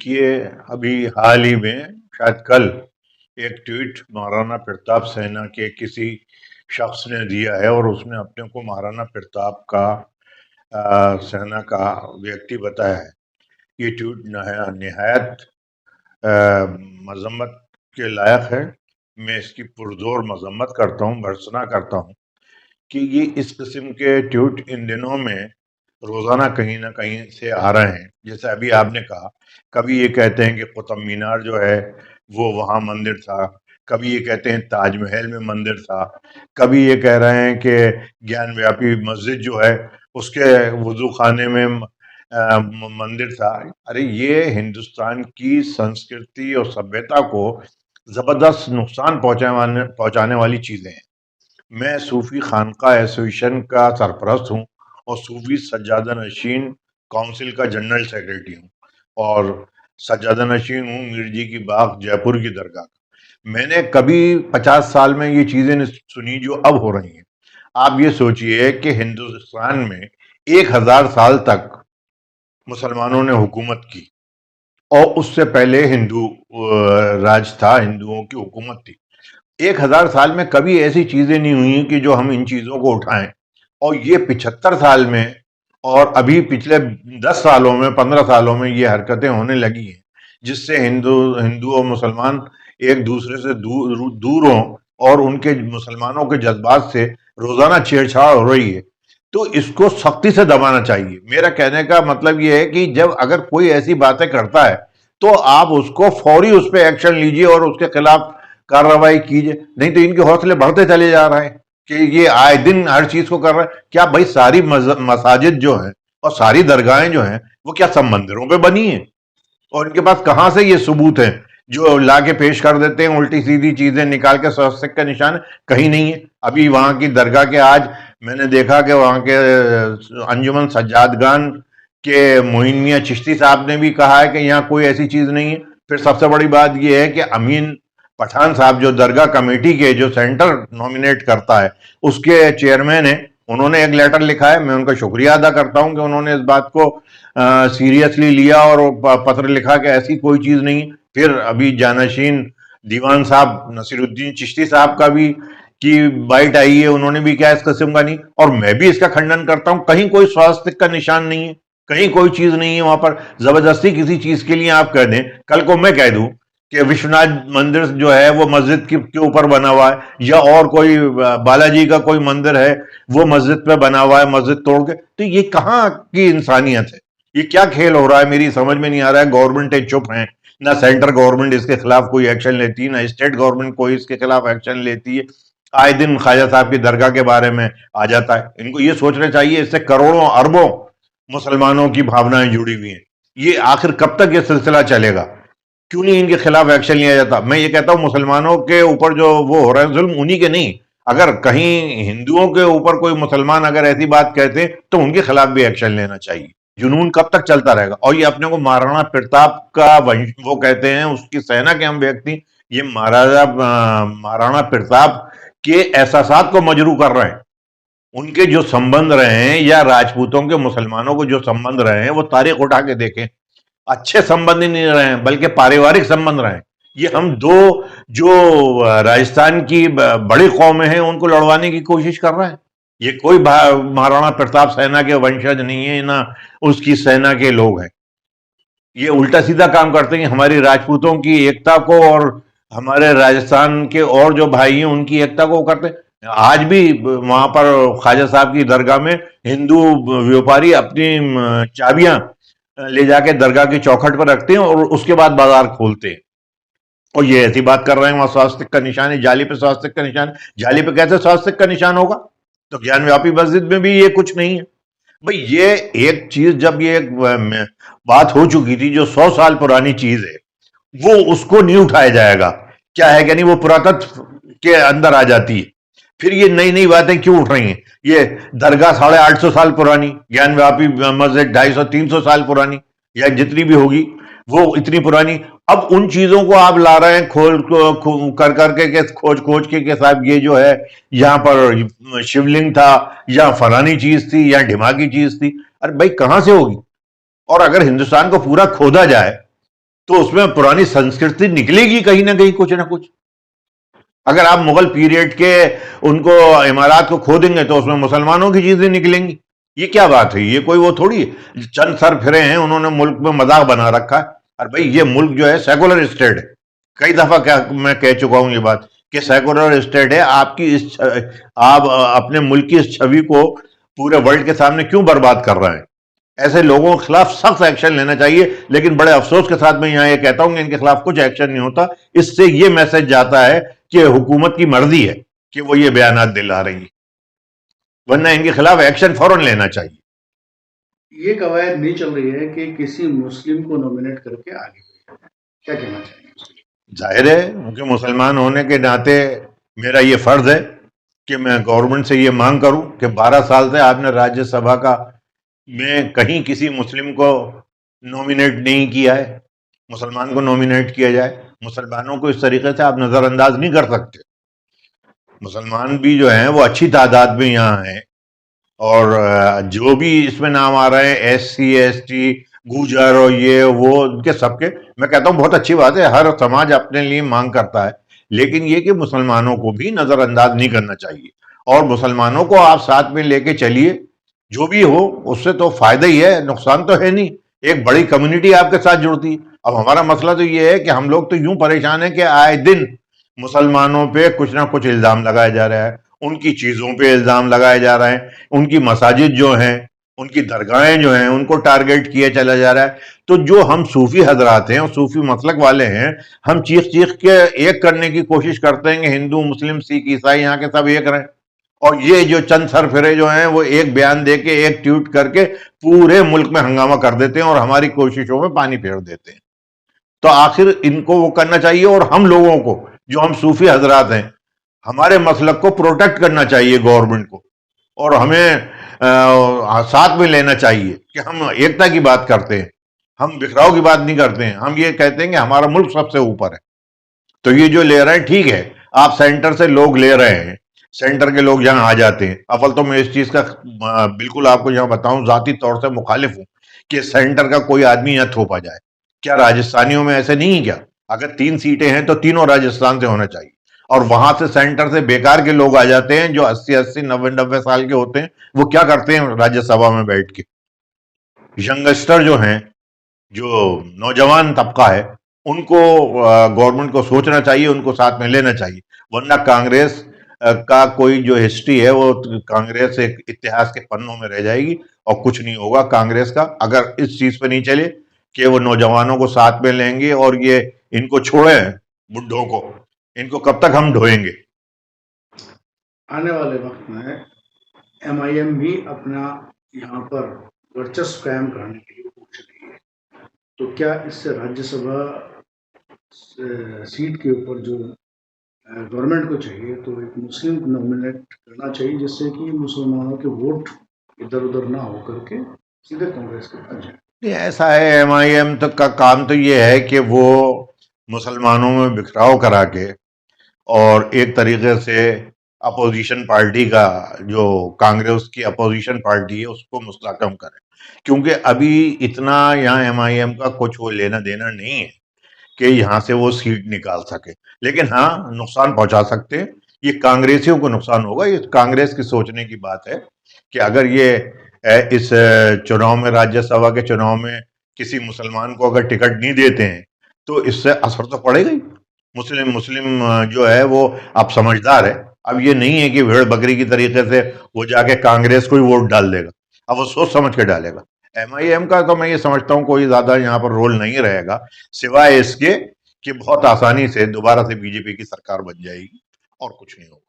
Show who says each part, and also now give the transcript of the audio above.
Speaker 1: देखिए, अभी हाल ही में शायद कल एक ट्वीट महाराणा प्रताप सेना के किसी शख्स ने दिया है और उसने अपने को महाराणा प्रताप का सेना का व्यक्ति बताया है। ये ट्वीट निहायत मजम्मत के लायक है। मैं इसकी पुरजोर मजम्मत करता हूँ, भर्त्सना करता हूँ कि ये इस किस्म के ट्वीट इन दिनों में रोजाना कहीं ना कहीं से आ रहे हैं। जैसे अभी आपने कहा, कभी ये कहते हैं कि कुतुब मीनार जो है वो वहां मंदिर था, कभी ये कहते हैं ताजमहल में मंदिर था, कभी ये कह रहे हैं कि ज्ञान व्यापी मस्जिद जो है उसके वजू खाने में मंदिर था। अरे ये हिंदुस्तान की संस्कृति और सभ्यता को जबरदस्त नुकसान पहुंचाने वाली चीजें हैं। मैं सूफी खानका एसोसिएशन का सरपरस्त हूँ और सूफी सज्जादा नशीन काउंसिल का जनरल सेक्रेटरी हूँ, और सज्जादा नशीन हूँ मीरजी की बाग जयपुर की दरगाह का। मैंने कभी 50 साल में ये चीजें नहीं सुनी जो अब हो रही हैं। आप ये सोचिए कि हिंदुस्तान में 1000 साल तक मुसलमानों ने हुकूमत की और उससे पहले हिंदू राज था, हिंदुओं की हुकूमत थी। 1000 साल में कभी ऐसी चीजें नहीं हुई कि जो हम इन चीजों को उठाएं, और ये 75 साल में और अभी पिछले 10 सालों में 15 सालों में ये हरकतें होने लगी हैं, जिससे हिंदू और मुसलमान एक दूसरे से दूर हों और उनके मुसलमानों के जज्बात से रोजाना छेड़छाड़ हो रही है। तो इसको सख्ती से दबाना चाहिए। मेरा कहने का मतलब ये है कि जब अगर कोई ऐसी बातें करता है तो आप उसको फौरी उस पर एक्शन लीजिए और उसके खिलाफ कार्रवाई कीजिए। नहीं तो इनके हौसले बढ़ते चले जा रहे हैं कि ये आए दिन हर चीज को कर रहे हैं। क्या भाई सारी मसाजिद जो है और सारी दरगाहें जो हैं वो क्या सब मंदिरों पे बनी है? और इनके पास कहां से ये सबूत है जो लाके पेश कर देते हैं? उल्टी सीधी चीजें निकाल के स्वस्तिक का निशान कहीं नहीं है। अभी वहां की दरगाह के आज मैंने देखा कि वहां के अंजुमन सज्जादगान के मोइन मियां चिश्ती साहब ने भी कहा है कि यहाँ कोई ऐसी चीज नहीं है। फिर सबसे बड़ी बात यह है कि अमीन पठान साहब जो दरगाह कमेटी के जो सेंटर नॉमिनेट करता है उसके चेयरमैन है, उन्होंने एक लेटर लिखा है। मैं उनका शुक्रिया अदा करता हूं कि उन्होंने इस बात को सीरियसली लिया और पत्र लिखा कि ऐसी कोई चीज नहीं। फिर अभी जानशीन दीवान साहब नसीरुद्दीन चिश्ती साहब का भी की बाइट आई है, उन्होंने भी क्या इस किस्म का नहीं। और मैं भी इसका खंडन करता हूं। कहीं कोई स्वास्तिक का निशान नहीं है, कहीं कोई चीज नहीं है वहां पर। जबरदस्ती किसी चीज के लिए आप कह दें, कल को मैं कह दूं कि विश्वनाथ मंदिर जो है वो मस्जिद के ऊपर बना हुआ है, या और कोई बालाजी का कोई मंदिर है वो मस्जिद पे बना हुआ है, मस्जिद तोड़ के, तो ये कहाँ की इंसानियत है? ये क्या खेल हो रहा है? मेरी समझ में नहीं आ रहा है। गवर्नमेंट चुप है, ना सेंट्रल गवर्नमेंट इसके खिलाफ कोई एक्शन लेती है, ना स्टेट गवर्नमेंट कोई इसके खिलाफ एक्शन लेती है। आए दिन ख्वाजा साहब की दरगाह के बारे में आ जाता है। इनको ये सोचना चाहिए इससे करोड़ों अरबों मुसलमानों की भावनाएं जुड़ी हुई हैं। ये आखिर कब तक ये सिलसिला चलेगा? क्यों नहीं इनके खिलाफ एक्शन लिया जाता? मैं ये कहता हूं मुसलमानों के ऊपर जो वो हो रहा है जुल्म, उन्हीं के नहीं, अगर कहीं हिंदुओं के ऊपर कोई मुसलमान अगर ऐसी बात कहते हैं तो उनके खिलाफ भी एक्शन लेना चाहिए। जुनून कब तक चलता रहेगा? और ये अपने को महाराणा प्रताप का वंश वो कहते हैं, उसकी सेना के हम व्यक्ति ये महाराणा प्रताप के एहसासात को मजरू कर रहे हैं। उनके जो संबंध रहे हैं या राजपूतों के मुसलमानों को जो संबंध रहे हैं वो तारीख उठा के देखें। अच्छे संबंध ही नहीं रहे हैं, बल्कि पारिवारिक संबंध रहे हैं। ये हम दो जो राजस्थान की बड़ी कौमें हैं उनको लड़वाने की कोशिश कर रहे हैं। ये कोई महाराणा प्रताप सेना के वंशज नहीं है, ना उसकी सेना के लोग हैं। ये उल्टा सीधा काम करते हैं, हमारी राजपूतों की एकता को और हमारे राजस्थान के और जो भाई हैं उनकी एकता को करते हैं। आज भी वहां पर ख्वाजा साहब की दरगाह में हिंदू व्यापारी अपनी चाबियां ले जाके दरगाह की चौखट पर रखते हैं और उसके बाद बाजार खोलते हैं। और ये ऐसी बात कर रहे हैं वहां स्वास्तिक का निशान है, जाली पे स्वास्तिक का निशान। जाली पे कैसे स्वास्तिक का निशान होगा? तो ज्ञान व्यापी मस्जिद में भी ये कुछ नहीं है। भाई ये एक चीज जब ये एक बात हो चुकी थी जो 100 साल पुरानी चीज है, वो उसको नहीं उठाया जाएगा। क्या है कि नहीं, वो पुरातत्व के अंदर आ जाती है। फिर ये नई नई बातें क्यों उठ रही हैं? ये दरगाह 850 साल पुरानी, ज्ञान व्यापी मस्जिद 250-300 साल पुरानी, या जितनी भी होगी वो इतनी पुरानी। अब उन चीजों को आप ला रहे हैं कर करके के खोज खोज के साहब ये जो है यहाँ पर शिवलिंग था, या फलानी चीज थी, या ढिमाकी चीज थी। अरे भाई कहां से होगी? और अगर हिंदुस्तान को पूरा खोदा जाए तो उसमें पुरानी संस्कृति निकलेगी कहीं ना कहीं, कुछ ना कुछ। अगर आप मुगल पीरियड के उनको इमारत को खोदेंगे तो उसमें मुसलमानों की चीजें निकलेंगी। ये क्या बात है? ये कोई वो थोड़ी है। चंद सर फिरे हैं, उन्होंने मुल्क में मजाक बना रखा है। और भाई ये मुल्क जो है सेकुलर स्टेट है। कई दफा क्या मैं कह चुका हूं ये बात कि सेकुलर स्टेट है। आपकी आप अपने मुल्क की इस छवि को पूरे वर्ल्ड के सामने क्यों बर्बाद कर रहे हैं? ऐसे लोगों के खिलाफ सख्त एक्शन लेना चाहिए। लेकिन बड़े अफसोस के साथ मैं यहाँ ये कहता हूं कि इनके खिलाफ कुछ एक्शन नहीं होता। इससे ये मैसेज जाता है कि हुकूमत की मर्जी है कि वो ये बयानात दिला रही है, वरना इनके खिलाफ एक्शन फौरन लेना चाहिए।
Speaker 2: ये कवायद नहीं चल रही है कि किसी मुस्लिम को नॉमिनेट करके आगे क्या कहना चाहिए?
Speaker 1: जाहिर है, क्योंकि मुसलमान होने के नाते मेरा ये फर्ज है कि मैं गवर्नमेंट से ये मांग करूं कि 12 साल से आपने राज्यसभा का में कहीं किसी मुस्लिम को नॉमिनेट नहीं किया है। मुसलमान को नॉमिनेट किया जाए। मुसलमानों को इस तरीके से आप नजरअंदाज नहीं कर सकते। मुसलमान भी जो हैं वो अच्छी तादाद में यहाँ हैं। और जो भी इसमें नाम आ रहे हैं, SC ST गुजर और ये वो, उनके सबके, मैं कहता हूँ बहुत अच्छी बात है। हर समाज अपने लिए मांग करता है। लेकिन ये कि मुसलमानों को भी नजरअंदाज नहीं करना चाहिए। और मुसलमानों को आप साथ में लेके चलिए। जो भी हो उससे तो फायदा ही है, नुकसान तो है नहीं। एक बड़ी कम्युनिटी आपके साथ जुड़ती है। अब हमारा मसला तो ये है कि हम लोग तो यूं परेशान है कि आए दिन मुसलमानों पे कुछ ना कुछ इल्जाम लगाया जा रहा है। उनकी चीजों पे इल्जाम लगाए जा रहे हैं। उनकी मसाजिद जो हैं, उनकी दरगाहें जो हैं, उनको टारगेट किया चला जा रहा है। तो जो हम सूफी हजरात हैं और सूफी मसलक वाले हैं, हम चीख चीख के एक करने की कोशिश करते हैं कि हिंदू मुस्लिम सिख ईसाई यहाँ के सब एक रहें। और ये जो चंद सरफिरे जो हैं वो एक बयान दे के, एक ट्वीट करके पूरे मुल्क में हंगामा कर देते हैं और हमारी कोशिशों में पानी फेर देते हैं। तो आखिर इनको वो करना चाहिए। और हम लोगों को, जो हम सूफी हजरात हैं, हमारे मसलक को प्रोटेक्ट करना चाहिए गवर्नमेंट को। और हमें साथ में लेना चाहिए कि हम एकता की बात करते हैं, हम बिखराव की बात नहीं करते हैं। हम ये कहते हैं कि हमारा मुल्क सबसे ऊपर है। तो ये जो ले रहे हैं ठीक है, आप सेंटर से लोग ले रहे हैं, सेंटर के लोग यहाँ आ जाते हैं। अव्वल तो मैं इस चीज का बिल्कुल आपको यहाँ बताऊं, जाती तौर से मुखालिफ हूं कि सेंटर का कोई आदमी यहाँ थोपा जाए। क्या राजस्थानियों में ऐसे नहीं है क्या? अगर 3 सीटें हैं तो तीनों राजस्थान से होना चाहिए। और वहां से सेंटर से बेकार के लोग आ जाते हैं जो 80-80 90-90 साल के होते हैं। वो क्या करते हैं राज्यसभा में बैठ के? यंगस्टर जो हैं, जो नौजवान तबका है, उनको गवर्नमेंट को सोचना चाहिए, उनको साथ में लेना चाहिए। वरना कांग्रेस का कोई जो हिस्ट्री है वो कांग्रेस एक इतिहास के पन्नों में रह जाएगी। और कुछ नहीं होगा कांग्रेस का, अगर इस चीज पे नहीं चले कि वो नौजवानों को साथ में लेंगे और ये इनको छोड़े बुड्ढों को। इनको कब तक हम ढोएंगे?
Speaker 2: आने वाले वक्त में MIM भी अपना यहाँ पर वर्चस्व कायम करने के लिए पूछ रही है। तो क्या इससे राज्यसभा सीट के ऊपर जो गवर्नमेंट को चाहिए तो एक मुस्लिम को नॉमिनेट करना चाहिए, जिससे कि मुसलमानों के वोट इधर उधर ना हो करके सीधे कांग्रेस के पास जाए?
Speaker 1: नहीं, ऐसा है, MIM तक का काम तो ये है कि वो मुसलमानों में बिखराव करा के और एक तरीके से अपोजिशन पार्टी का, जो कांग्रेस की अपोजिशन पार्टी है, उसको मुस्तहकम करें। क्योंकि अभी इतना यहाँ MIM का कुछ वो लेना देना नहीं है कि यहाँ से वो सीट निकाल सके। लेकिन हाँ, नुकसान पहुंचा सकते हैं। ये कांग्रेसियों को नुकसान होगा। ये कांग्रेस की सोचने की बात है कि अगर ये इस चुनाव में, राज्यसभा के चुनाव में किसी मुसलमान को अगर टिकट नहीं देते हैं तो इससे असर तो पड़ेगा ही। मुस्लिम मुस्लिम जो है वो अब समझदार है। अब ये नहीं है कि भेड़ बकरी की तरीके से वो जाके कांग्रेस को ही वोट डाल देगा। अब वो सोच समझ के डालेगा। MIM का तो मैं ये समझता हूँ कोई ज्यादा यहाँ पर रोल नहीं रहेगा, सिवाय इसके कि बहुत आसानी से दोबारा से बीजेपी की सरकार बन जाएगी और कुछ नहीं होगा।